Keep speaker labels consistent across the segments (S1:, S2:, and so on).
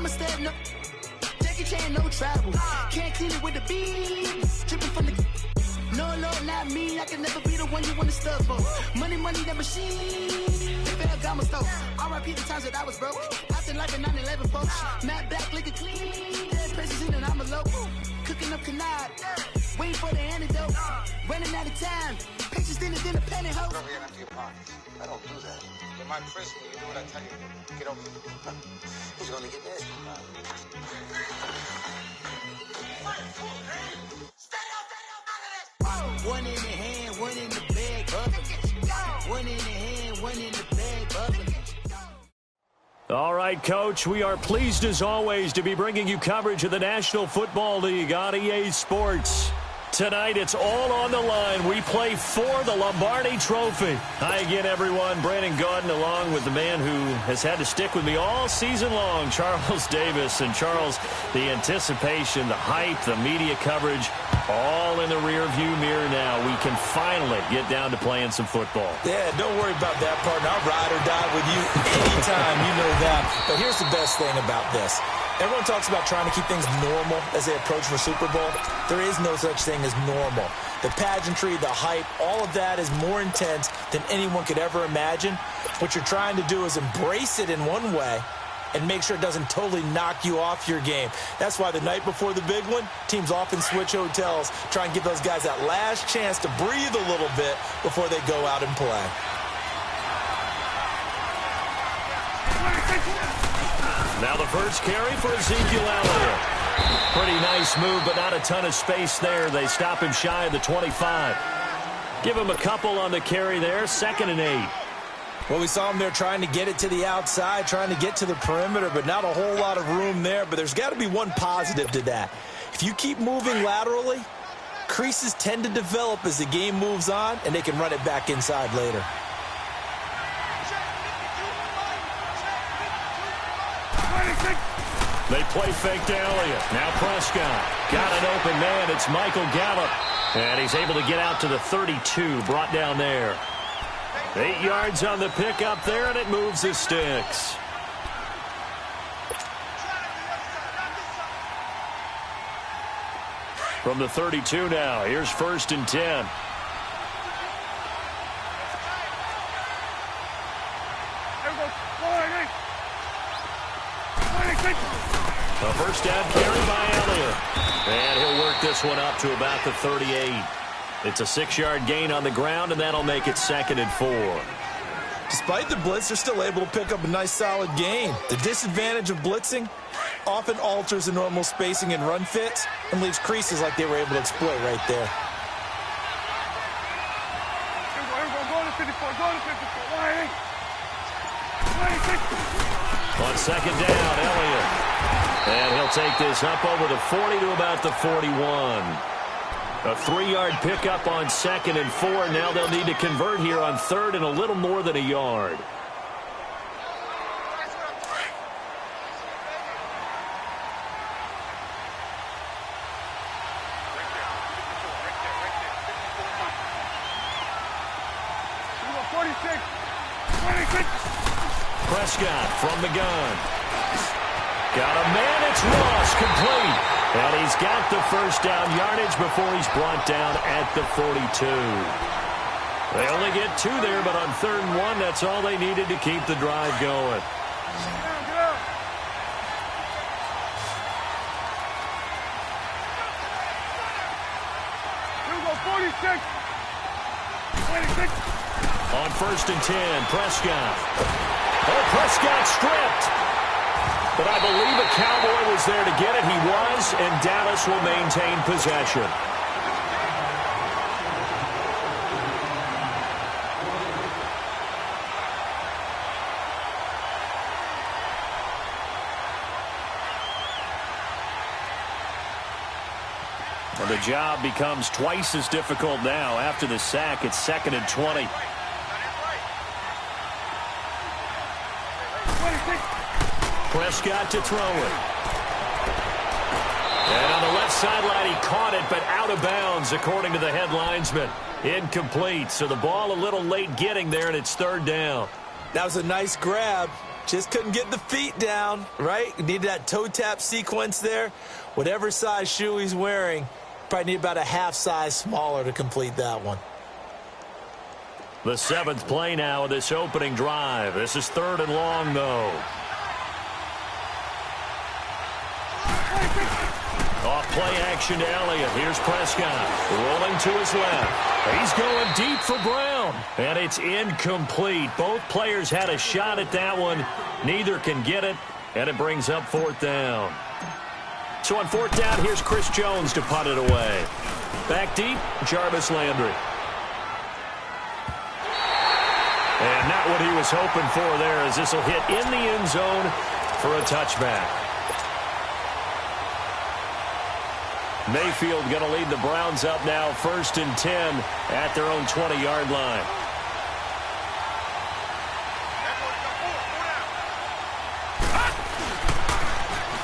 S1: I'ma step no. Jackie Chan, no travel. Can't clean it with the beat. Dripping from the. No, not me. I can never be the one you want to stuff for. Money, that machine. They fell down my stove. R.I.P. the times that I was broke. Acting like a 9/11 folks. Matt back, looking clean. Dead places in and I'm a local. Cooking up canard. Waiting for the antidote. Running out of time. Patience thinner than a penny hoe.
S2: Over here and empty your pockets. I don't do that. In my prison, you do what I tell you. Get over here. Who's gonna get this?
S1: One in the hand, one in the bag, bubbling. One in the hand, one in the bag, bubbling.
S3: All right, Coach, we are pleased as always to be bringing you coverage of the National Football League on EA Sports. Tonight, it's all on the line. We play for the Lombardi Trophy. Hi again, everyone. Brandon Gaudin along with the man who has had to stick with me all season long, Charles Davis. And, Charles, the anticipation, the hype, the media coverage, all in the rearview mirror now. We can finally get down to playing some football.
S4: Yeah, don't worry about that, partner. I'll ride or die with you anytime. You know that. But here's the best thing about this. Everyone talks about trying to keep things normal as they approach for Super Bowl. There is no such thing as normal. The pageantry, the hype, all of that is more intense than anyone could ever imagine. What you're trying to do is embrace it in one way and make sure it doesn't totally knock you off your game. That's why the night before the big one, teams often switch hotels, try and give those guys that last chance to breathe a little bit before they go out and play.
S3: Now the first carry for Ezekiel Elliott. Pretty nice move, but not a ton of space there. They stop him shy of the 25. Give him a couple on the carry there, 2nd and 8.
S4: Well, we saw him there trying to get it to the outside, trying to get to the perimeter, but not a whole lot of room there. But there's got to be one positive to that. If you keep moving laterally, creases tend to develop as the game moves on, and they can run it back inside later.
S3: They play fake to Elliott. Now Prescott. Got an open man. It's Michael Gallup. And he's able to get out to the 32. Brought down there. 8 yards on the pickup there, and it moves the sticks. From the 32 now, here's 1st and 10. A first down carry by Elliott. And he'll work this one up to about the 38. It's a 6-yard gain on the ground, and that'll make it 2nd and 4.
S4: Despite the blitz, they're still able to pick up a nice, solid gain. The disadvantage of blitzing often alters the normal spacing and run fits and leaves creases like they were able to exploit right there.
S3: On 2nd down, Elliott. And he'll take this up over the 40 to about the 41. A 3-yard pickup on 2nd and 4. Now they'll need to convert here on 3rd and a little more than a yard. Prescott from the gun. Got a man, it's Ross, complete. And he's got the first down yardage before he's brought down at the 42. They only get 2 there, but on 3rd and 1, that's all they needed to keep the drive going. On 1st and 10, Prescott. Oh, Prescott stripped. But I believe a Cowboy was there to get it. He was, and Dallas will maintain possession. And the job becomes twice as difficult now. After the sack, it's 2nd and 20. Prescott to throw it. And on the left sideline, he caught it, but out of bounds, according to the headlinesman. Incomplete, so the ball a little late getting there, and it's 3rd down.
S4: That was a nice grab, Just couldn't get the feet down, right? Needed that toe tap sequence there. Whatever size shoe he's wearing, probably need about a half size smaller to complete that one.
S3: The 7th play now of this opening drive. This is 3rd and long, though. Off play action to Elliott. Here's Prescott rolling to his left. He's going deep for Brown, and it's incomplete. Both players had a shot at that one. Neither can get it, and it brings up 4th down. So on 4th down, here's Chris Jones to punt it away. Back deep, Jarvis Landry. And not what he was hoping for there, as this will hit in the end zone for a touchback. Mayfield going to lead the Browns up now, 1st and 10 at their own 20-yard line.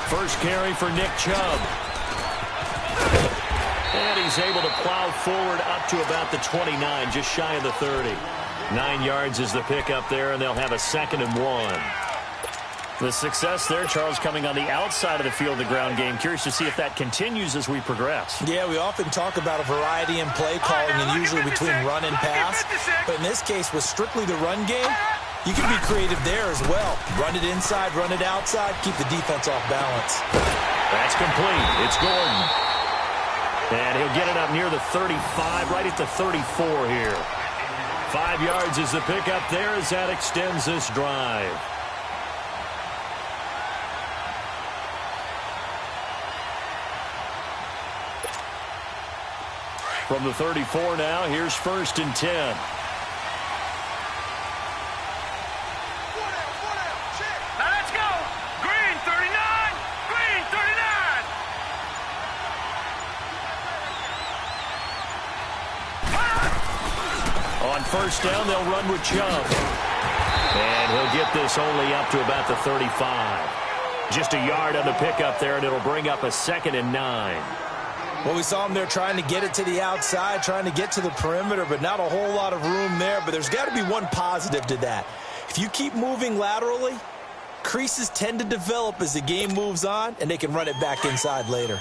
S3: First carry for Nick Chubb. And he's able to plow forward up to about the 29, just shy of the 30. 9 yards is the pickup there, and they'll have a 2nd and 1. The success there, Charles, coming on the outside of the field, the ground game. Curious to see if that continues as we progress.
S4: Yeah, we often talk about a variety in play calling and usually between run and pass. But in this case, with strictly the run game, you can be creative there as well. Run it inside, run it outside, keep the defense off balance.
S3: That's complete. It's Gordon. And he'll get it up near the 35, right at the 34 here. 5 yards is the pickup there as that extends this drive. From the 34 now, here's 1st and 10.
S5: Now let's go. Green 39. Green 39.
S3: On 1st down, they'll run with Chubb. And he'll get this only up to about the 35. Just a yard on the pickup there, and it'll bring up a 2nd and 9.
S4: Well, we saw him there trying to get it to the outside, trying to get to the perimeter, but not a whole lot of room there. But there's got to be one positive to that. If you keep moving laterally, creases tend to develop as the game moves on, and they can run it back inside later.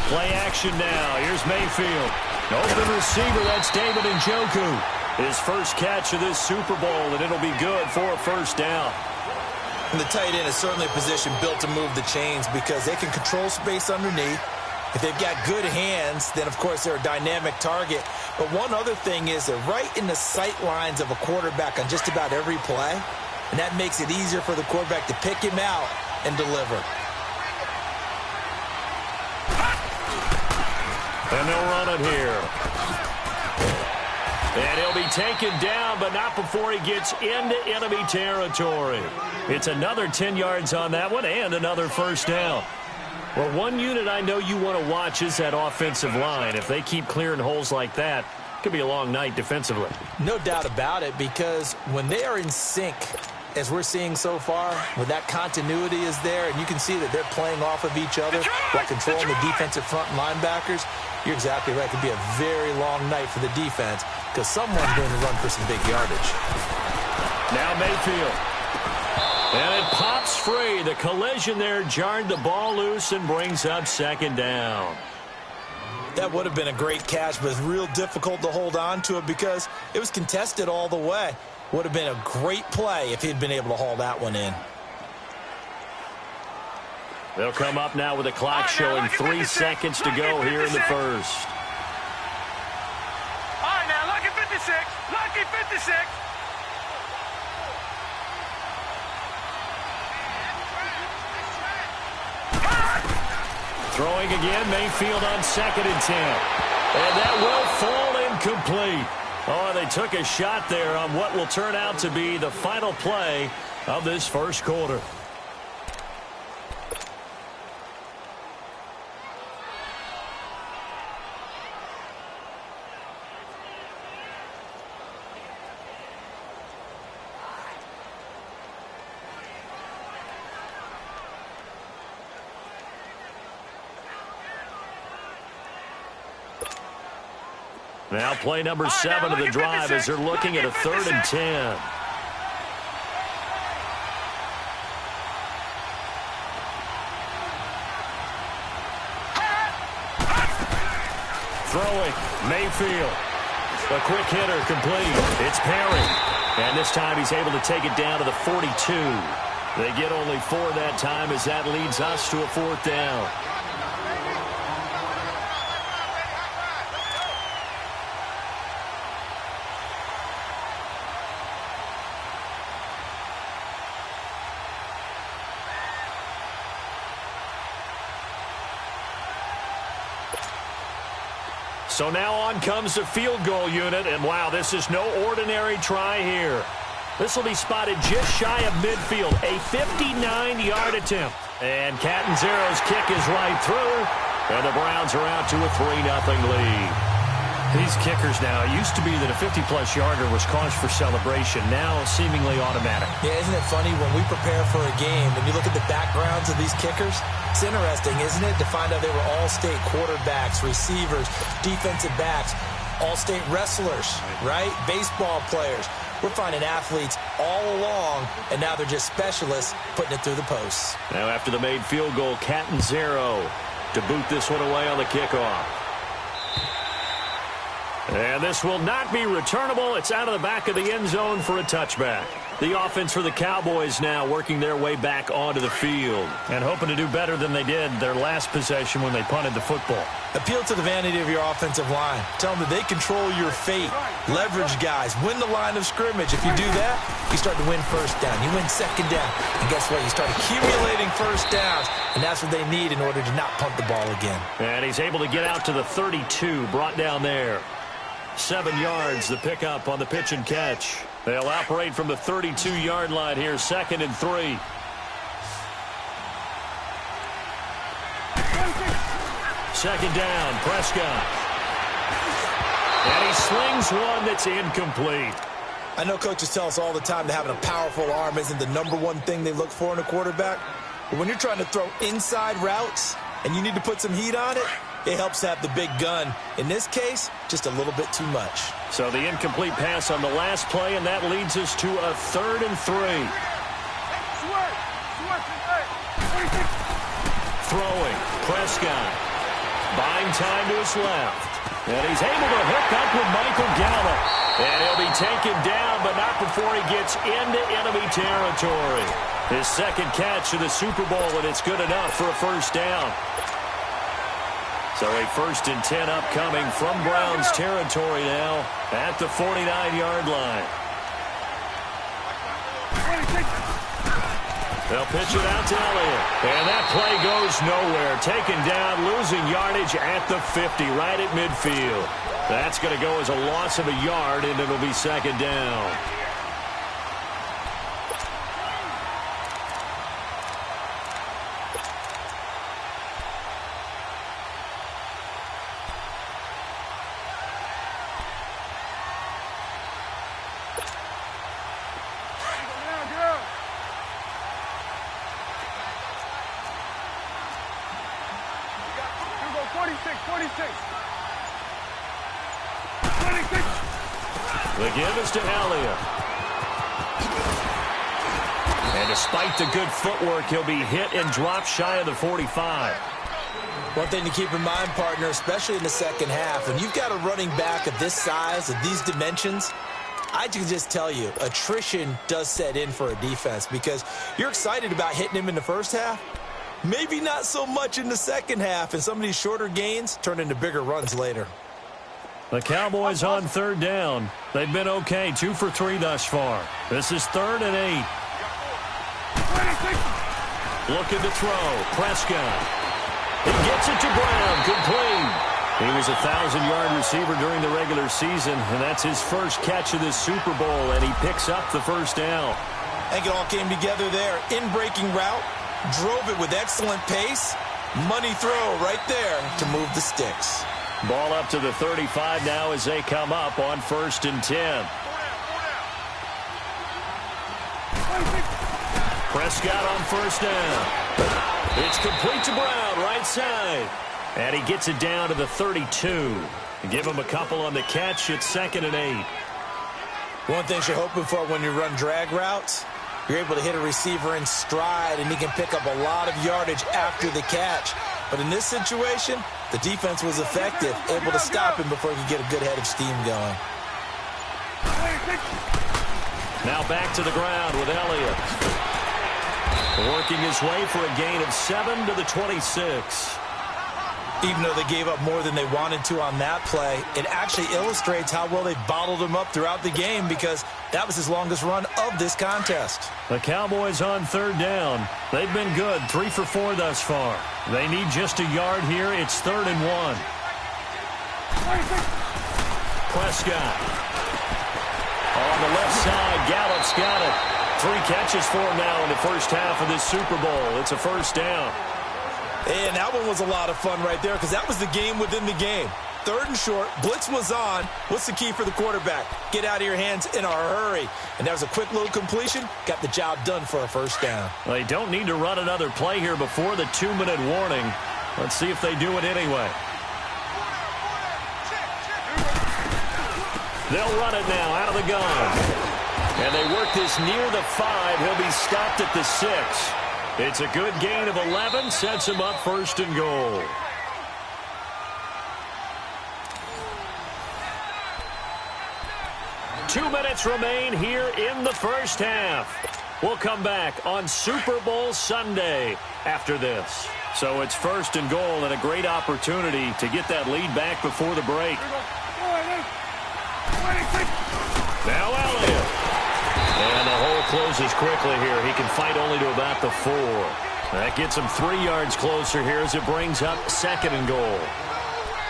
S3: Play action now. Here's Mayfield. Open receiver, that's David Njoku. His first catch of this Super Bowl, and it'll be good for a 1st down.
S4: And the tight end is certainly a position built to move the chains because they can control space underneath. If they've got good hands, then, of course, they're a dynamic target. But one other thing is they're right in the sight lines of a quarterback on just about every play, and that makes it easier for the quarterback to pick him out and deliver.
S3: And they'll run it here. And he'll be taken down, but not before he gets into enemy territory. It's another 10 yards on that one and another 1st down. Well, one unit I know you want to watch is that offensive line. If they keep clearing holes like that, it could be a long night defensively.
S4: No doubt about it, because when they are in sync, as we're seeing so far, when that continuity is there, and you can see that they're playing off of each other while controlling the defensive front linebackers, you're exactly right. It could be a very long night for the defense because someone's going to run for some big yardage.
S3: Now Mayfield. And it pops free. The collision there jarred the ball loose and brings up 2nd down.
S4: That would have been a great catch, but it's real difficult to hold on to it because it was contested all the way. Would have been a great play if he'd been able to haul that one in.
S3: They'll come up now with the clock showing 3 seconds to go here in the 1st.
S5: All right, now, lucky 56. Lucky 56.
S3: Throwing again, Mayfield on 2nd and 10. And that will fall incomplete. Oh, they took a shot there on what will turn out to be the final play of this 1st quarter. Now play number 7 of the drive as they're looking at a 3rd and 10. Throwing, Mayfield. A quick hitter complete. It's Perry. And this time he's able to take it down to the 42. They get only 4 that time as that leads us to a 4th down. So now on comes the field goal unit, and wow, this is no ordinary try here. This will be spotted just shy of midfield, a 59-yard attempt. And Catanzaro's kick is right through, and the Browns are out to a 3-0 lead. These kickers now, it used to be that a 50-plus yarder was cause for celebration, now seemingly automatic. Yeah, isn't it funny when we prepare for a game, when you look at the backgrounds of these kickers, it's interesting, isn't it, to find out they were all-state quarterbacks, receivers, defensive backs, all-state wrestlers, right? Baseball players. We're finding athletes all along, and now they're just specialists putting it through the posts. Now after the made field goal, Catanzaro to boot this one away on the kickoff. And this will not be returnable. It's out of the back of the end zone for a touchback. The offense for the Cowboys now working their way back onto the field and hoping to do better than they did their last possession when they punted the football. Appeal to the vanity of your offensive line. Tell them that they control your fate. Leverage guys. Win the line of scrimmage. If you do that, you start to win first down. You win second down. And guess what? You start accumulating first downs. And that's what they need in order to not punt the ball again. And he's able to get out to the 32. Brought down there. 7 yards, the pickup on the pitch and catch. They'll operate from the 32-yard line here, 2nd and 3. Second down, Prescott. And he slings one that's incomplete. I know coaches tell us all the time that having a powerful arm isn't the #1 thing they look for in a quarterback. But when you're trying to throw inside routes and you need to put some heat on it, it helps have the big gun. In this case, just a little bit too much. So the incomplete pass on the last play, and that leads us to a 3rd and 3. Throwing, Prescott. Buying time to his left. And he's able to hook up with Michael Gallup. And he'll be taken down, but not before he gets into enemy territory. His second catch of the Super Bowl, and it's good enough for a first down. So a 1st and 10 upcoming from Browns territory now at the 49-yard line. They'll pitch it out to Elliott. And that play goes nowhere. Taken down, losing yardage at the 50, right at midfield. That's going to go as a loss of a yard, and it'll be 2nd down. The give is to Elliott. And despite the good footwork, he'll be hit and dropped shy of the 45. One thing to keep in mind, partner, especially in the second half, when you've got a running back of this size, of these dimensions, I can just tell you, attrition does set in for a defense because you're excited about hitting him in the first half. Maybe not so much in the second half, and some of these shorter gains turn into bigger runs later. The Cowboys on 3rd down. They've been okay, 2 for 3 thus far. This is 3rd and 8. Looking to throw. Prescott. He gets it to Brown. Complete. He was a 1,000-yard receiver during the regular season, and that's his first catch of this Super Bowl, and he picks up the first down. I think it all came together there. In-breaking route. Drove it with excellent pace. Money throw right there to move the sticks. Ball up to the 35 now as they come up on 1st and 10. Prescott on 1st down. It's complete to Brown, right side. And he gets it down to the 32. Give him a couple on the catch. It's 2nd and 8.
S4: One thing you're hoping for when you run drag routes, you're able to hit a receiver in stride, and he can pick up a lot of yardage after the catch. But in this situation, the defense was effective, able to stop him before he could get a good head of steam going.
S3: Now back to the ground with Elliott. Working his way for a gain of 7 to the 26.
S4: Even though they gave up more than they wanted to on that play, it actually illustrates how well they bottled him up throughout the game because that was his longest run of this contest.
S3: The Cowboys on 3rd down. They've been good, 3 for 4 thus far. They need just a yard here. It's 3rd and 1. Prescott. On the left side, Gallup's got it. 3 catches for him now in the first half of this Super Bowl. It's a first down.
S4: And that one was a lot of fun right there because that was the game within the game. 3rd and short, blitz was on. What's the key for the quarterback? Get out of your hands in a hurry. And that was a quick little completion. Got the job done for a first down.
S3: They don't need to run another play here before the 2-minute warning. Let's see if they do it anyway. They'll run it now out of the gun. And they work this near the 5. He'll be stopped at the 6. It's a good gain of 11, sets him up 1st and goal. Two minutes remain here in the first half. We'll come back on Super Bowl Sunday after this. So it's 1st and goal and a great opportunity to get that lead back before the break. Now Elliott. And the hole closes quickly here. He can fight only to about the 4. That gets him 3 yards closer here as it brings up 2nd and goal.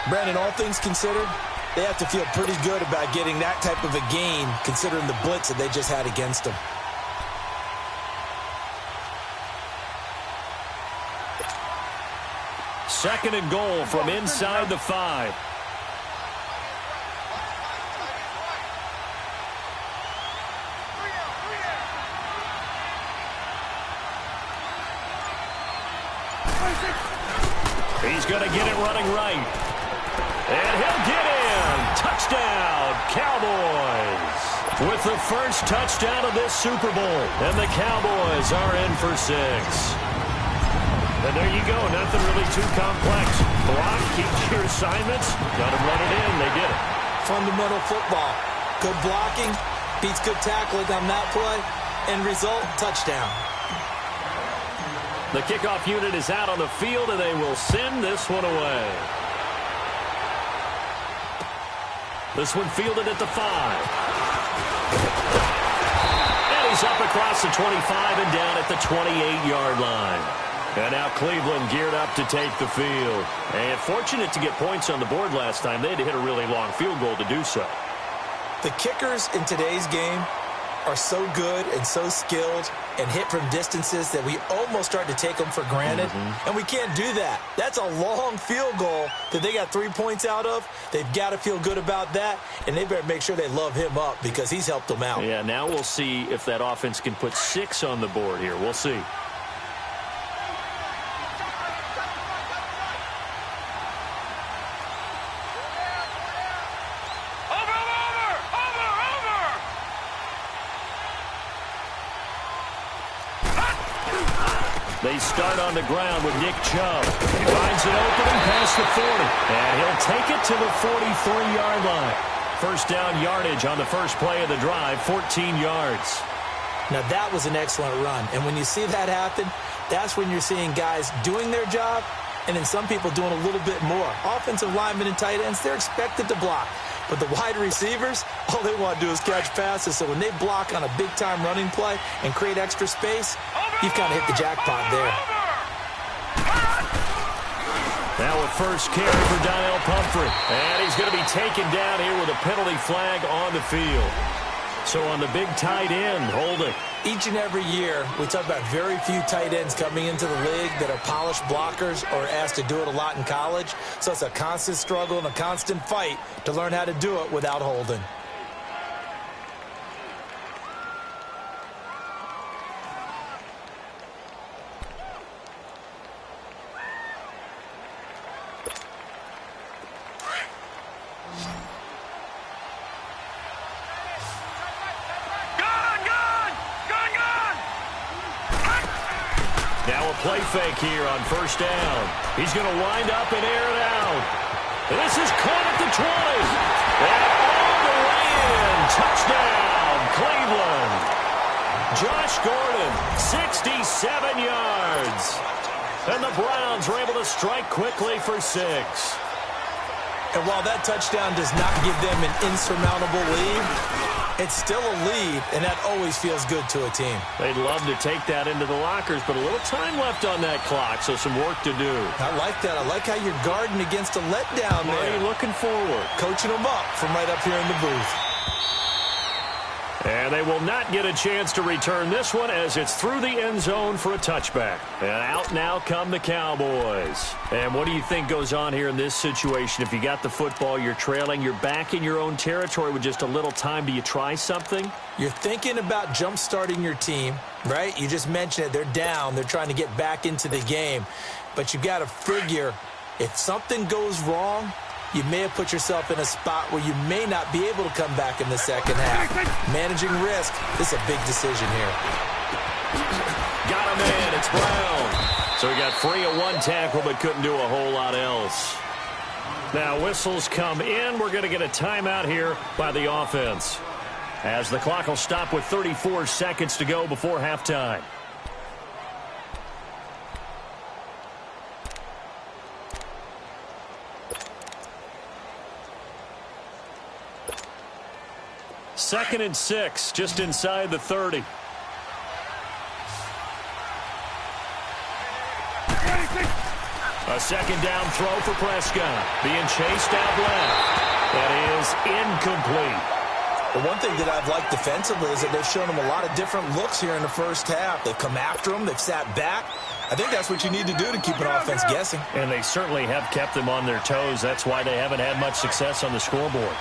S4: Brandon, all things considered, they have to feel pretty good about getting that type of a gain considering the blitz that they just had against them.
S3: Second and goal from inside the 5. He's going to get it running right. And he'll get in. Touchdown, Cowboys. With the first touchdown of this Super Bowl. And the Cowboys are in for 6. And there you go. Nothing really too complex. Block, keep your assignments. Got to run it in. They did it.
S4: Fundamental football. Good blocking. Beats good tackling on that play. End result, touchdown.
S3: The kickoff unit is out on the field, and they will send this one away. This one fielded at the 5. And he's up across the 25 and down at the 28-yard line. And now Cleveland geared up to take the field. And fortunate to get points on the board last time. They had to hit a really long field goal to do so.
S4: The kickers in today's game are so good and so skilled and hit from distances that we almost start to take them for granted. And we can't do that. That's a long field goal that they got 3 points out of. They've got to feel good about that, and they better make sure they love him up because he's helped them out.
S3: Yeah, now we'll see if that offense can put 6 on the board here. We'll see. They start on the ground with Nick Chubb. He finds an opening past the 40. And he'll take it to the 43-yard line. First down yardage on the first play of the drive, 14 yards.
S4: Now that was an excellent run. And when you see that happen, that's when you're seeing guys doing their job and then some people doing a little bit more. Offensive linemen and tight ends, they're expected to block. But the wide receivers, all they want to do is catch passes. So when they block on a big-time running play and create extra space, you've kind of hit the jackpot there.
S3: Now with first carry for Daniel Pumphrey. And he's going to be taken down here with a penalty flag on the field. So on the big tight end, holding.
S4: Each and every year, we talk about very few tight ends coming into the league that are polished blockers or asked to do it a lot in college. So it's a constant struggle and a constant fight to learn how to do it without holding.
S3: play fake here on first down. He's going to wind up and air it out. This is caught at the 20. And all the way in. Touchdown, Cleveland. Josh Gordon, 67 yards. And the Browns were able to strike quickly for 6.
S4: And while that touchdown does not give them an insurmountable lead, it's still a lead, and that always feels good to a team.
S3: They'd love to take that into the lockers, but a little time left on that clock, so some work to do.
S4: I like that. I like how you're guarding against a letdown there.
S3: Marty looking forward.
S4: Coaching them up from right up here in the booth.
S3: And they will not get a chance to return this one as it's through the end zone for a touchback. And out now come the Cowboys. And what do you think goes on here in this situation? If you got the football, you're trailing, you're back in your own territory with just a little time. Do you try something?
S4: You're thinking about jump-starting your team, right? You just mentioned it. They're down. They're trying to get back into the game. But you got to figure if something goes wrong, you may have put yourself in a spot where you may not be able to come back in the second half. Managing risk, this is a big decision here.
S3: Got a man, it's Brown. So he got free of one tackle but couldn't do a whole lot else. Now whistles come in. We're going to get a timeout here by the offense, as the clock will stop with 34 seconds to go before halftime. Second and 6, just inside the 30. A second down throw for Prescott. Being chased out left. That is incomplete.
S4: The one thing that I've liked defensively is that they've shown him a lot of different looks here in the first half. They've come after him. They've sat back. I think that's what you need to do to keep an offense guessing.
S3: And they certainly have kept them on their toes. That's why they haven't had much success on the scoreboard.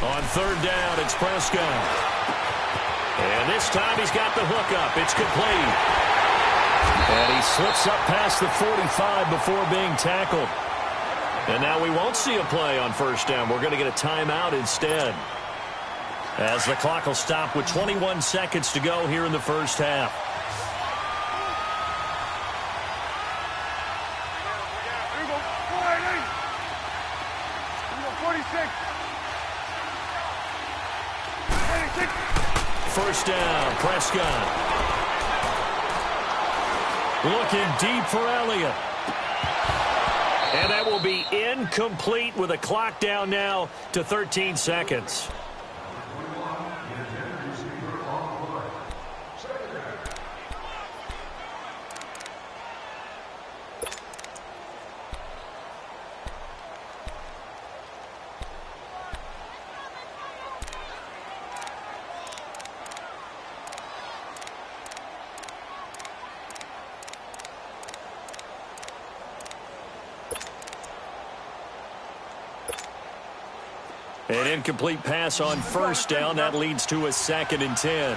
S3: On third down, it's Prescott. And this time he's got the hookup. It's complete. And he slips up past the 45 before being tackled. And now we won't see a play on first down. We're going to get a timeout instead, as the clock will stop with 21 seconds to go here in the first half.
S5: Here we go. 46.
S3: First down, Prescott. Looking deep for Elliott. And that will be incomplete with a clock down now to 13 seconds. An incomplete pass on first down. That leads to a 2nd and 10.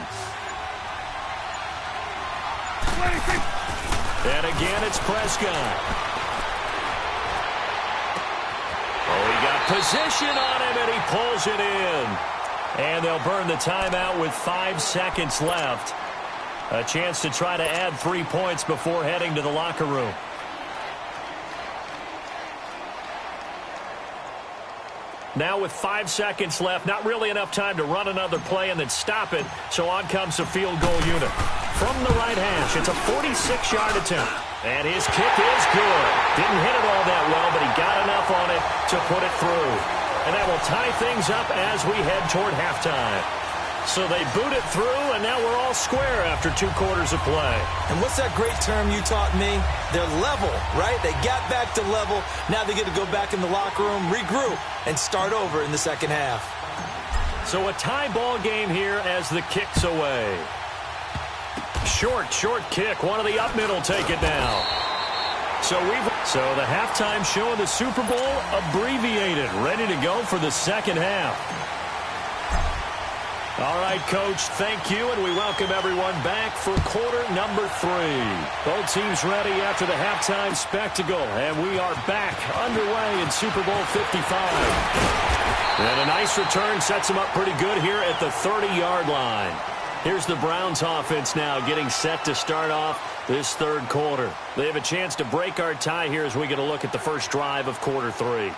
S3: And again, it's Prescott. Oh, he got position on him, and he pulls it in. And they'll burn the timeout with 5 seconds left. A chance to try to add 3 points before heading to the locker room. Now with 5 seconds left, not really enough time to run another play and then stop it, so on comes the field goal unit. From the right hash, it's a 46-yard attempt. And his kick is good. Didn't hit it all that well, but he got enough on it to put it through. And that will tie things up as we head toward halftime. So they boot it through, and now we're all square after 2 quarters of play.
S4: And what's that great term you taught me? They're level, right? They got back to level. Now they get to go back in the locker room, regroup, and start over in the second half.
S3: So a tie ball game here as the kick's away. Short kick. One of the up middle take it now. So the halftime show of the Super Bowl abbreviated, ready to go for the second half. All right, Coach, thank you, and we welcome everyone back for quarter number 3. Both teams ready after the halftime spectacle, and we are back underway in Super Bowl 55. And a nice return sets them up pretty good here at the 30-yard line. Here's the Browns offense now getting set to start off this third quarter. They have a chance to break our tie here as we get a look at the first drive of quarter 3.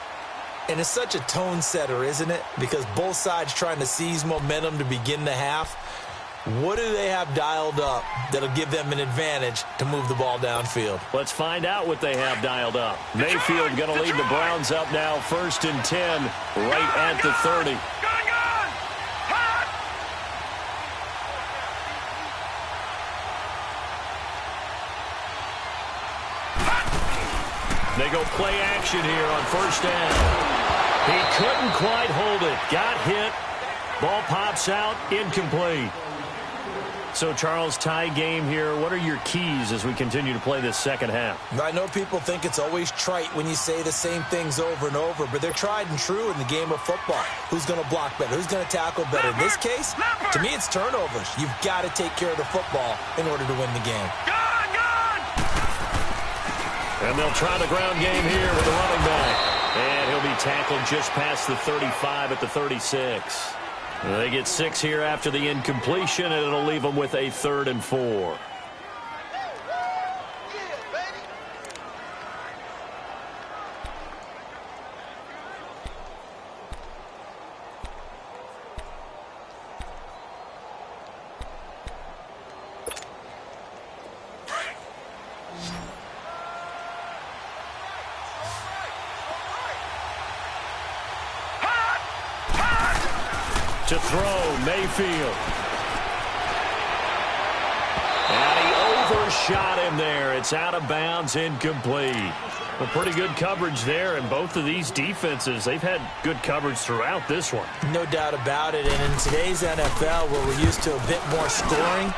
S4: And it's such a tone setter, isn't it? Because both sides trying to seize momentum to begin the half. What do they have dialed up that'll give them an advantage to move the ball downfield?
S3: Let's find out what they have dialed up. Mayfield going to lead the Browns up now, 1st and 10, right at the 30. They go play action here on 1st down. He couldn't quite hold it. Got hit. Ball pops out. Incomplete. So, Charles, tie game here. What are your keys as we continue to play this second half?
S4: I know people think it's always trite when you say the same things over and over, but they're tried and true in the game of football. Who's going to block better? Who's going to tackle better? In this case, to me, it's turnovers. You've got to take care of the football in order to win the game.
S3: And they'll try the ground game here with a running back. And he'll be tackled just past the 35 at the 36. They get 6 here after the incompletion, and it'll leave them with a 3rd and 4. To throw, Mayfield. And he overshot him there. It's out of bounds, incomplete. Well, pretty good coverage there, and both of these defenses, they've had good coverage throughout this one.
S4: No doubt about it, and in today's NFL, where we're used to a bit more scoring,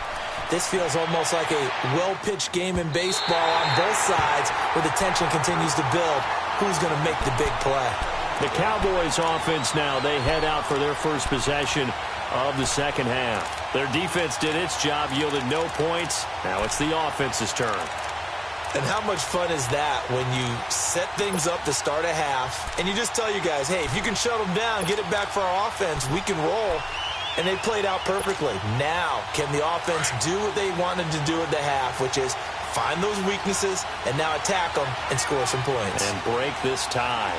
S4: this feels almost like a well-pitched game in baseball on both sides, where the tension continues to build. Who's going to make the big play?
S3: The Cowboys offense now, they head out for their first possession of the second half. Their defense did its job, yielded no points. Now it's the offense's turn.
S4: And how much fun is that when you set things up to start a half, and you just tell you guys, hey, if you can shut them down, get it back for our offense, we can roll. And they played out perfectly. Now, can the offense do what they wanted to do at the half, which is find those weaknesses and now attack them and score some points?
S3: And break this tie.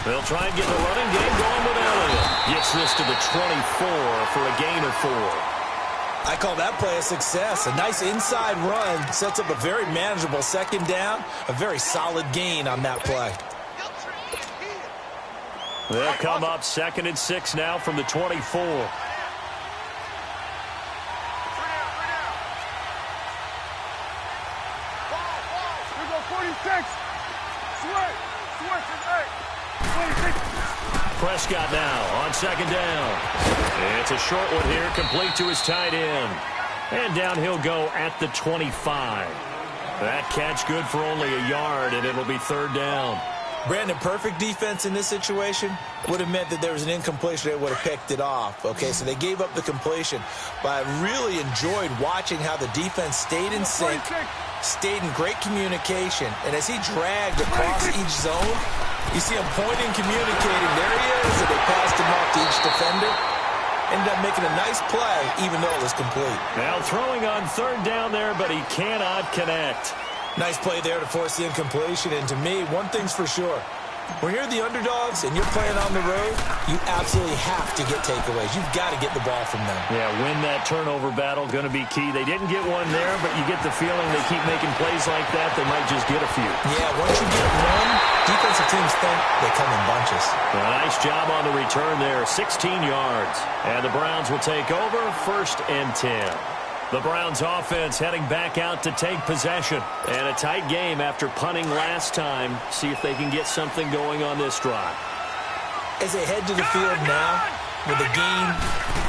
S3: They'll try and get the running game going without it. Gets this to the 24 for a gain of 4.
S4: I call that play a success. A nice inside run sets up a very manageable second down. A very solid gain on that play.
S3: They'll come up 2nd and 6 now from the 24.
S5: Here go 46. Switch.
S3: Prescott now on 2nd down. It's a short one here, complete to his tight end. And down he'll go at the 25. That catch good for only a yard, and it'll be 3rd down.
S4: Brandon, perfect defense in this situation would have meant that there was an incompletion. They would have picked it off. Okay, so they gave up the completion. But I really enjoyed watching how the defense stayed in sync, stayed in great communication. And as he dragged across each zone, you see him pointing, communicating. There he is, and they passed him off to each defender. Ended up making a nice play, even though it was complete.
S3: Now throwing on 3rd down there, but he cannot connect.
S4: Nice play there to force the incompletion. And to me, one thing's for sure. When you're the underdogs and you're playing on the road, you absolutely have to get takeaways. You've got to get the ball from them.
S3: Yeah, win that turnover battle, going to be key. They didn't get one there, but you get the feeling they keep making plays like that, they might just get a few.
S4: Yeah, once you get one, defensive teams think they come in bunches.
S3: A nice job on the return there, 16 yards. And the Browns will take over, 1st and 10. The Browns offense heading back out to take possession. And a tight game after punting last time. See if they can get something going on this drive.
S4: As they head to the field now, with the game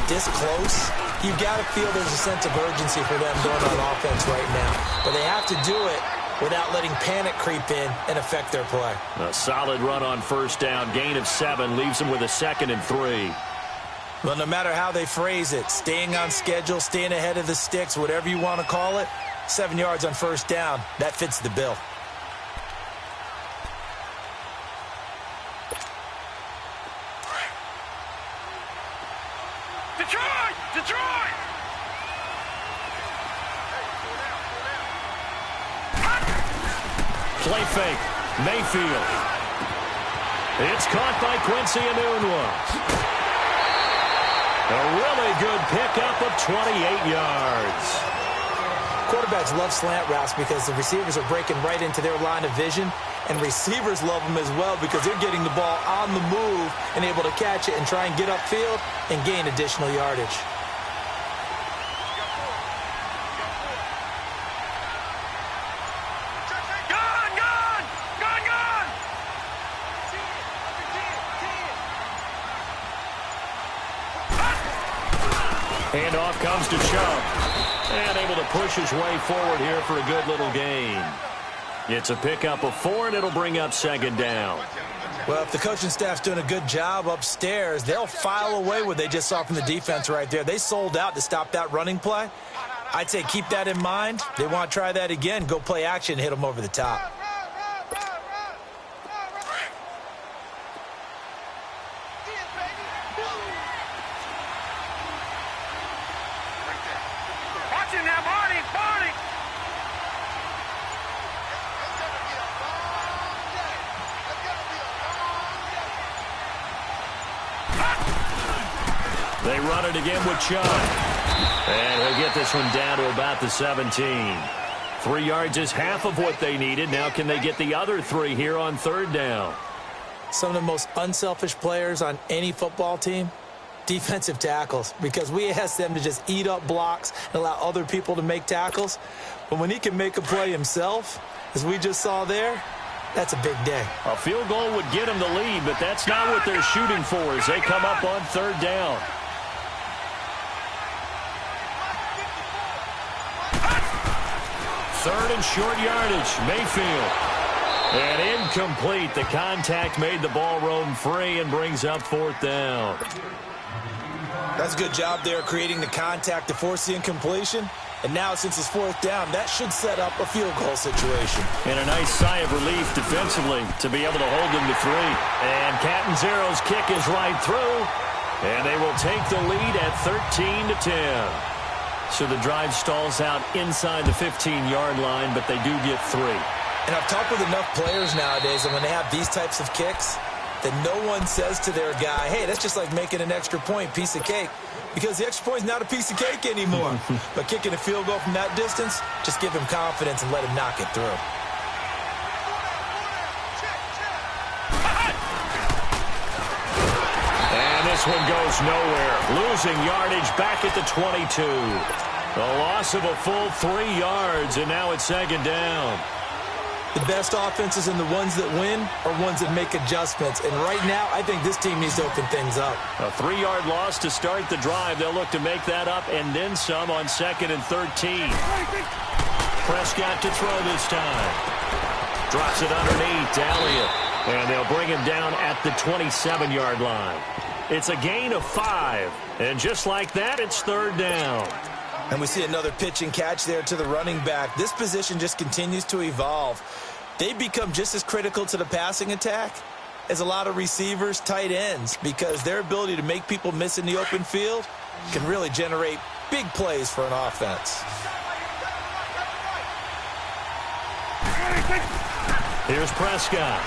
S4: this close, you've got to feel there's a sense of urgency for them going on offense right now. But they have to do it without letting panic creep in and affect their play.
S3: A solid run on 1st down. Gain of 7 leaves them with a 2nd and 3.
S4: Well, no matter how they phrase it, staying on schedule, staying ahead of the sticks, whatever you want to call it, 7 yards on 1st down, that fits the bill.
S5: Detroit! Detroit!
S3: Play fake. Mayfield. It's caught by Quincy Enunwa. A really good pickup of 28 yards.
S4: Quarterbacks love slant routes because the receivers are breaking right into their line of vision, and receivers love them as well because they're getting the ball on the move and able to catch it and try and get upfield and gain additional yardage.
S3: Handoff comes to Chubb. And able to push his way forward here for a good little gain. It's a pickup of 4, and it'll bring up second down.
S4: Well, if the coaching staff's doing a good job upstairs, they'll file away what they just saw from the defense right there. They sold out to stop that running play. I'd say keep that in mind. They want to try that again. Go play action, hit them over the top.
S3: They run it again with Chubb. And he'll get this one down to about the 17. 3 yards is half of what they needed. Now can they get the other 3 here on third down?
S4: Some of the most unselfish players on any football team, defensive tackles, because we ask them to just eat up blocks and allow other people to make tackles. But when he can make a play himself, as we just saw there, that's a big day.
S3: A field goal would get them the lead, but that's not what they're shooting for as they come up on third down. Third and short yardage, Mayfield. And incomplete. The contact made the ball roam free and brings up fourth down.
S4: That's a good job there creating the contact to force the incompletion. And now since it's fourth down, that should set up a field goal situation.
S3: And a nice sigh of relief defensively to be able to hold them to 3. And Catanzaro's kick is right through. And they will take the lead at 13-10. So the drive stalls out inside the 15-yard line, but they do get 3.
S4: And I've talked with enough players nowadays, and when they have these types of kicks, that no one says to their guy, hey, that's just like making an extra point, piece of cake. Because the extra point is not a piece of cake anymore. But kicking a field goal from that distance, just give him confidence and let him knock it through.
S3: This one goes nowhere. Losing yardage back at the 22. A loss of a full 3 yards, and now it's second down.
S4: The best offenses and the ones that win are ones that make adjustments. And right now, I think this team needs to open things up.
S3: A 3-yard loss to start the drive. They'll look to make that up and then some on 2nd and 13. Prescott to throw this time. Drops it underneath to Elliott. And they'll bring him down at the 27-yard line. It's a gain of 5. And just like that, it's third down.
S4: And we see another pitch and catch there to the running back. This position just continues to evolve. They become just as critical to the passing attack as a lot of receivers, tight ends, because their ability to make people miss in the open field can really generate big plays for an offense.
S3: Here's Prescott.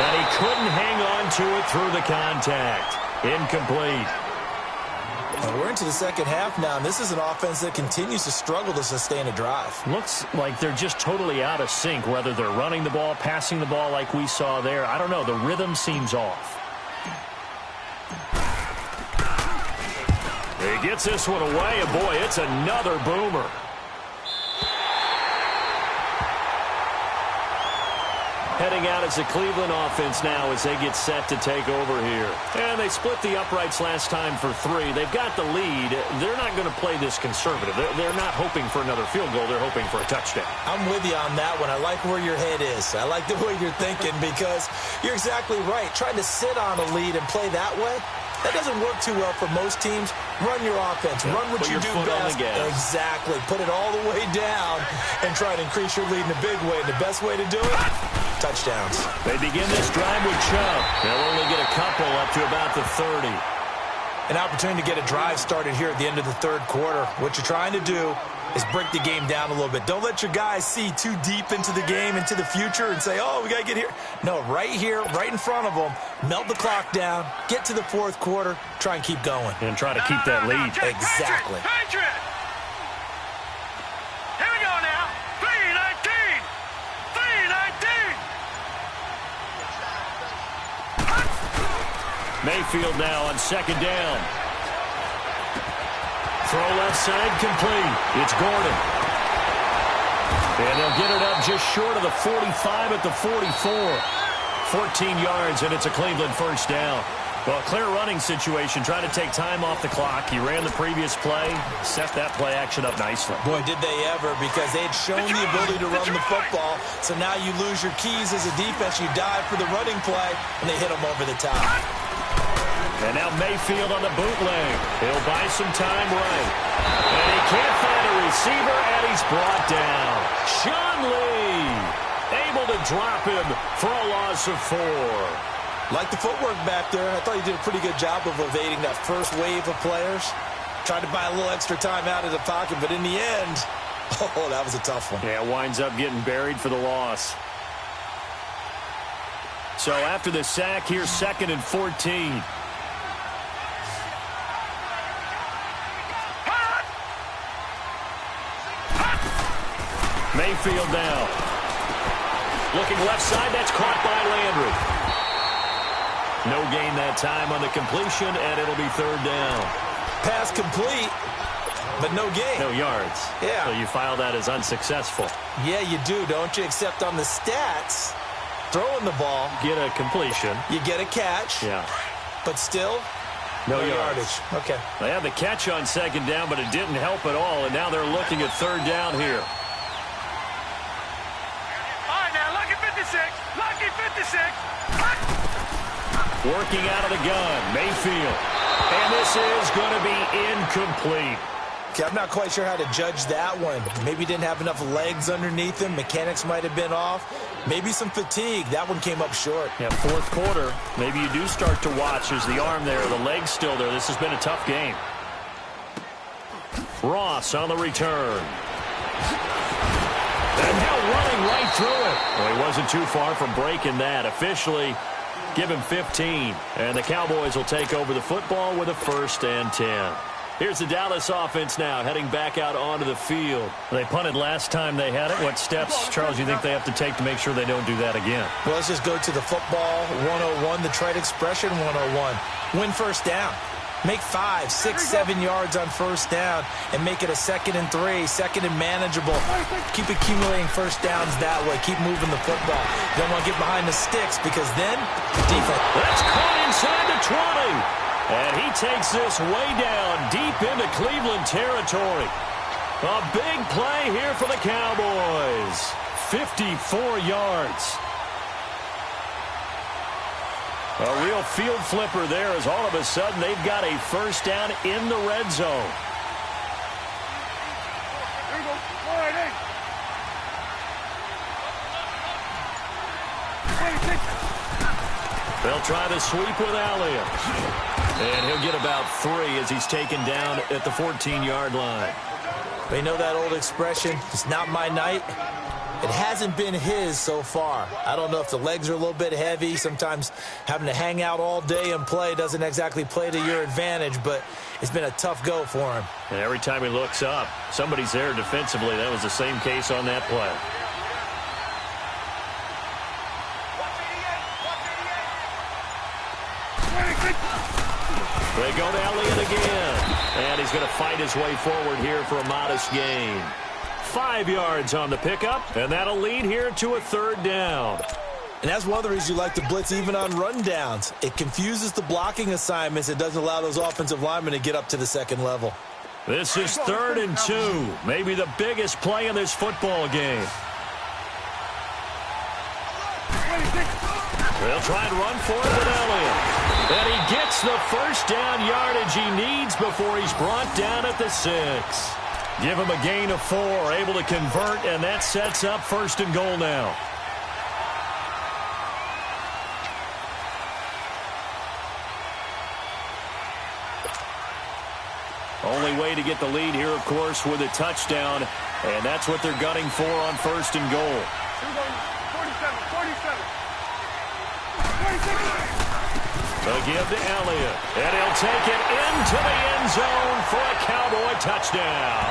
S3: And he couldn't hang on to it through the contact. Incomplete.
S4: Well, we're into the second half now, and this is an offense that continues to struggle to sustain a drive.
S3: Looks like they're just totally out of sync, whether they're running the ball, passing the ball like we saw there. I don't know. The rhythm seems off. He gets this one away, and boy, it's another boomer. Heading out as a Cleveland offense now as they get set to take over here. And they split the uprights last time for 3. They've got the lead. They're not going to play this conservative. They're not hoping for another field goal. They're hoping for a touchdown.
S4: I'm with you on that one. I like where your head is. I like the way you're thinking because you're exactly right. Trying to sit on a lead and play that way, that doesn't work too well for most teams. Run your offense. Run what you do best. Exactly. Put it all the way down and try to increase your lead in a big way. And the best way to do it, touchdowns.
S3: They begin this drive with Chubb. They'll only get a couple up to about the 30.
S4: an opportunity to get a drive started here at the end of the third quarter. What you're trying to do is break the game down a little bit. Don't let your guys see too deep into the game, into the future, and say, oh, we got to get here. No, right here, right in front of them, melt the clock down, get to the fourth quarter, try and keep going.
S3: And try to keep that lead.
S4: Exactly.
S5: Patriot! Here we go now. 3-19. 3-19.
S3: Mayfield now on second down. Throw left side complete. It's Gordon. And they'll get it up just short of the 45 at the 44. 14 yards, and it's a Cleveland first down. Well, clear running situation, trying to take time off the clock. He ran the previous play, set that play action up nicely.
S4: Boy, did they ever, because they had shown the ability to run the football. So now you lose your keys as a defense. You dive for the running play, and they hit them over the top.
S3: And now Mayfield on the bootleg. He'll buy some time right. And he can't find a receiver, and he's brought down. Sean Lee able to drop him for a loss of 4.
S4: Like the footwork back there. I thought he did a pretty good job of evading that first wave of players. Tried to buy a little extra time out of the pocket, but in the end, oh, that was a tough one.
S3: Yeah, winds up getting buried for the loss. So after the sack, here's 2nd and 14. Mayfield now. Looking left side, that's caught by Landry. No gain that time on the completion, and it'll be 3rd down.
S4: Pass complete, but no gain.
S3: No yards.
S4: Yeah.
S3: So you file that as unsuccessful.
S4: Yeah, you do, don't you? Except on the stats, throwing the ball.
S3: Get a completion.
S4: You get a catch.
S3: Yeah.
S4: But still,
S3: no
S4: yardage. Okay.
S3: They had the catch on 2nd down, but it didn't help at all, and now they're looking at 3rd down here.
S5: Lucky 56.
S3: Working out of the gun, Mayfield. And this is going to be incomplete.
S4: Okay, I'm not quite sure how to judge that one. Maybe didn't have enough legs underneath him. Mechanics might have been off. Maybe some fatigue. That one came up short.
S3: Yeah, 4th quarter. Maybe you do start to watch. There's the arm there, the leg's still there. This has been a tough game. Ross on the return. And now running right through it. Well, he wasn't too far from breaking that. Officially, give him 15. And the Cowboys will take over the football with a 1st and 10. Here's the Dallas offense now, heading back out onto the field. They punted last time they had it. What steps, Charles, you think they have to take to make sure they don't do that again?
S4: Well, let's just go to the football 101, the trade expression 101. Win 1st down. Make 5, 6, 7 yards on 1st down and make it a 2nd and 3, 2nd and manageable. Keep accumulating 1st downs that way. Keep moving the football. Don't want to get behind the sticks because then the defense.
S3: That's caught inside the 20. And he takes this way down deep into Cleveland territory. A big play here for the Cowboys. 54 yards. A real field flipper there as all of a sudden they've got a 1st down in the red zone.
S5: Here we go. All right, hey.
S3: They'll try the sweep with Elliott. And he'll get about 3 as he's taken down at the 14-yard line.
S4: We know that old expression, it's not my night. It hasn't been his so far. I don't know if the legs are a little bit heavy. Sometimes having to hang out all day and play doesn't exactly play to your advantage, but it's been a tough go for him.
S3: And every time he looks up, somebody's there defensively. That was the same case on that play. They go to Elliott again. And he's going to fight his way forward here for a modest gain. 5 yards on the pickup, and that'll lead here to a 3rd down.
S4: And that's one of the reasons you like to blitz even on rundowns. It confuses the blocking assignments. It doesn't allow those offensive linemen to get up to the 2nd level.
S3: This is 3rd and 2. Maybe the biggest play in this football game. They'll try and run for it with Elliott. And he gets the 1st down yardage he needs before he's brought down at the 6. Give him a gain of 4, able to convert, and that sets up 1st and goal now. only way to get the lead here, of course, with a touchdown. And that's what they're gunning for on first and goal.
S5: 47.
S3: A give to Elliott. And he'll take it into the end zone for a Cowboy touchdown.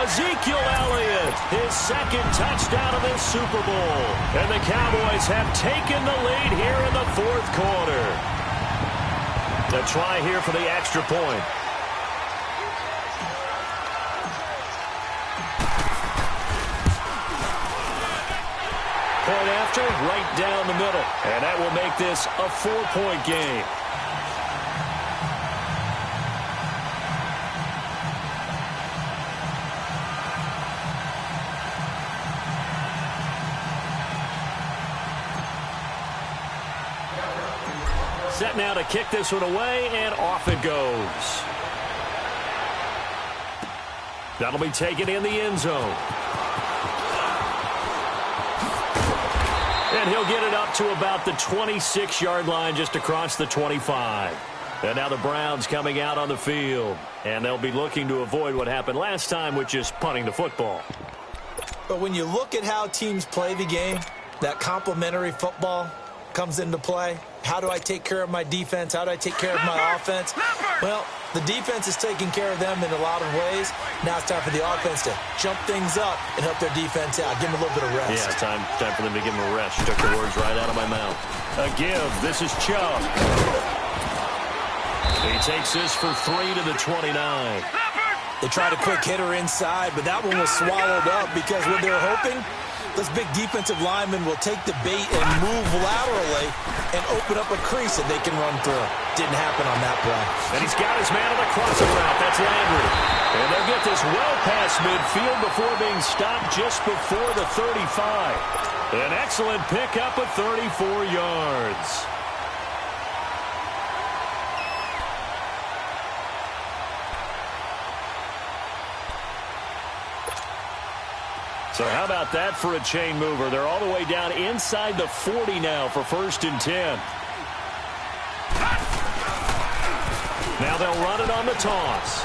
S3: Ezekiel Elliott, his second touchdown of this Super Bowl. And the Cowboys have taken the lead here in the fourth quarter. The try here for the extra point. Point after, right down the middle. And that will make this a 4-point game. Set now to kick this one away, and off it goes. That'll be taken in the end zone. And he'll get it up to about the 26-yard line, just across the 25. And now the Browns coming out on the field. And they'll be looking to avoid what happened last time, which is punting the football.
S4: But when you look at how teams play the game, that complementary football comes into play. How do I take care of my defense? How do I take care of my offense? Well, the defense is taking care of them in a lot of ways. Now it's time for the offense to jump things up and help their defense out. Give them a little bit of rest.
S3: Yeah, time for them to give them a rest. You took the words right out of my mouth. A give. This is Chubb. He takes this for 3 to the 29.
S4: They tried a quick hitter inside, but that one was swallowed up because what they're hoping, this big defensive lineman will take the bait and move laterally and open up a crease that they can run through. Didn't happen on that play.
S3: And he's got his man on the crossing route. That's Landry. And they'll get this well past midfield before being stopped just before the 35. An excellent pickup of 34 yards. So how about that for a chain mover? They're all the way down inside the 40 now for first and 10. Now they'll run it on the toss.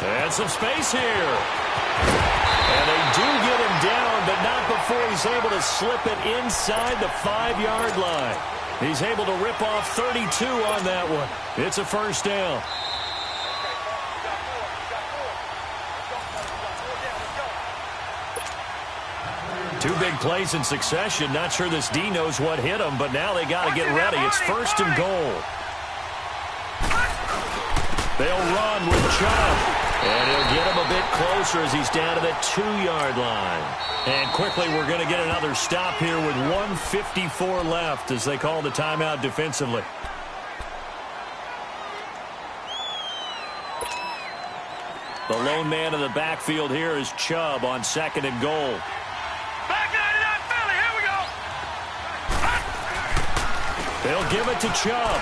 S3: And some space here. And they do get him down, but not before he's able to slip it inside the 5-yard line. He's able to rip off 32 on that one. It's a first down. Two big plays in succession. Not sure this D knows what hit him, but now they got to get ready. It's first and goal. They'll run with Chubb. And he'll get him a bit closer as he's down to the 2-yard line. And quickly we're going to get another stop here with 1:54 left as they call the timeout defensively. The lone man in the backfield here is Chubb on second and goal. They'll give it to Chubb.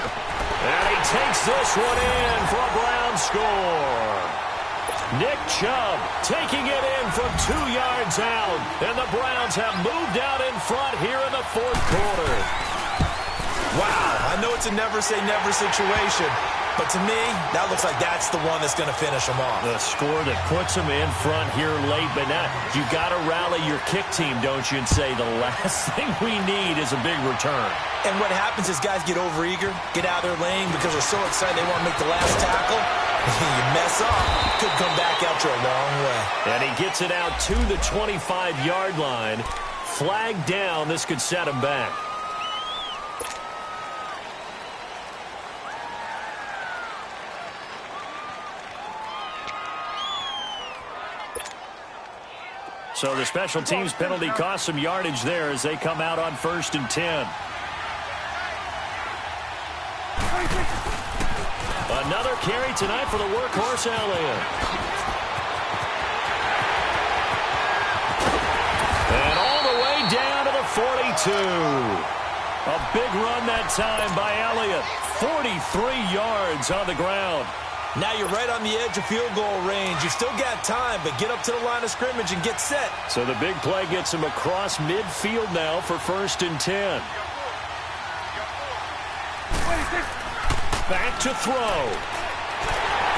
S3: And he takes this one in for a Brown score. Nick Chubb taking it in from 2 yards out. And the Browns have moved out in front here in the fourth quarter.
S4: Wow, I know it's a never-say-never situation, but to me, that looks like that's the one that's going to finish them off.
S3: The score that puts them in front here late, but now you got to rally your kick team, don't you, and say the last thing we need is a big return.
S4: And what happens is guys get overeager, get out of their lane because they're so excited they want to make the last tackle. You mess up, could come back out you a long way.
S3: And he gets it out to the 25-yard line. Flag down. This could set him back. So the special teams penalty cost some yardage there as they come out on first and 10. Another carry tonight for the workhorse Elliott. And all the way down to the 42. A big run that time by Elliott. 43 yards on the ground.
S4: Now you're right on the edge of field goal range. You've still got time, but get up to the line of scrimmage and get set.
S3: So the big play gets him across midfield now for first and 10. Back to throw.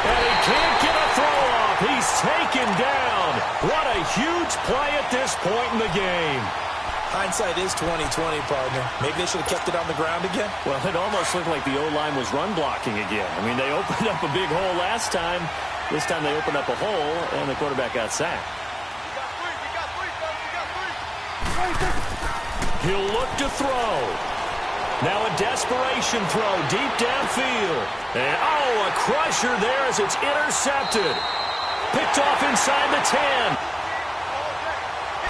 S3: And he can't get a throw off. He's taken down. What a huge play at this point in the game.
S4: Hindsight is 20/20, partner. Maybe they should have kept it on the ground again.
S3: Well, it almost looked like the O-line was run blocking again. I mean, they opened up a big hole last time. This time they opened up a hole, and the quarterback got sacked. He'll look to throw. Now a desperation throw deep downfield. And, oh, a crusher there as it's intercepted. Picked off inside the 10.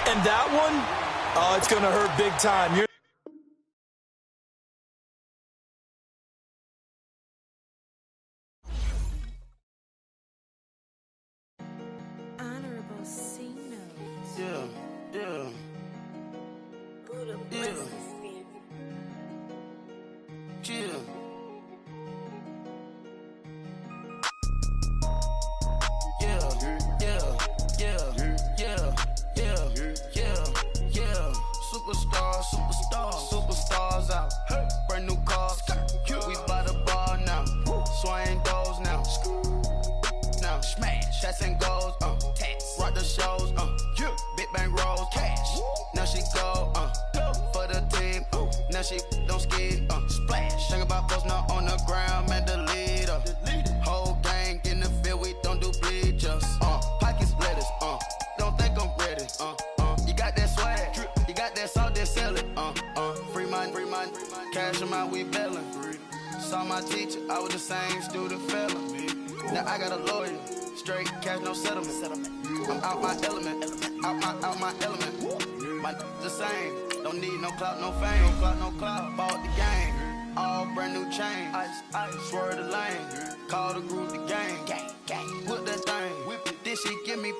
S4: And that one, oh, it's going to hurt big time.
S6: Honorable C notes.
S1: Yeah. Chill. Superstars out. Brand new cars. We by the bar now. Swaying doors now. Now smash. Shots and goals. Rock the shows. Big bang rolls. Cash. Now she go. For the team. Now she don't ski. Splash. Think about posting up on the ground. Man, the leader. Whole gang in the field. We don't do bleachers. Pockets lettuce. Don't think I'm ready. You got that swag. You got that salt, that sell it. Free mind. Cash amount, we bailin'. Saw my teacher, I was the same student fella. Now I got a lawyer. Straight cash, no settlement. I'm out my element. Out my element. My the same. Don't need no clout, no fame. No clout. Bought the game. All brand new chain. Ice. Swerve the lane. Call the group the gang. Whip that thing. Whip it. This shit give me